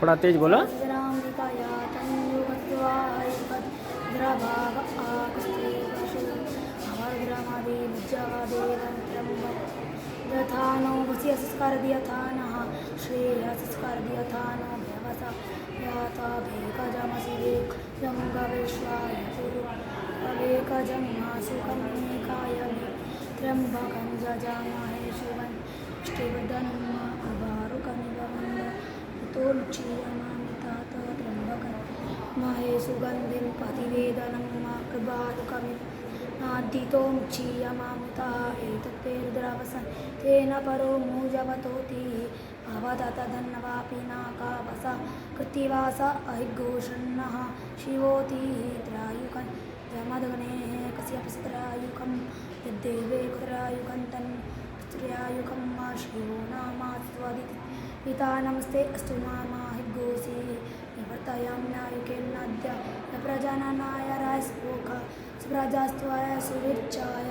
थोड़ा तेज बोलो। यथानो वसी संस्कार दिया था नः श्रेय संस्कार दिया था नो व्यवसा याता भेकजमसि जंगवेश्वाय गुरु अवेकजमासुकमेकाय त्र्यंबकं जजामहे शिवं अष्टवदनं उर्वारुकमिवमन्द तोलुचीयमामितात त्र्यंबकं महे सुगन्धिं प्रतिवेदनं उर्वारुकमिव नादितो मुचीयमामुतः एतत्तेरुद्रावसन् तेन परो मूजवतोति अवदतधन्वापि नाकावसा कृत्तिवास अहिघोषन्नः शिवोति त्रायुकं जमदग्नेः कस्यपि त्रायुकं यद्देवे कुत्रायुकं तन्त्र्यायुकं मा शिवो नामास्त्वदिति पिता नमस्ते अस्तु मामा हिघोषि निवर्तयाम्यायुकेनाद्य प्रजननाय रायस्पोक प्रजास्त्वाय सुविच्चाय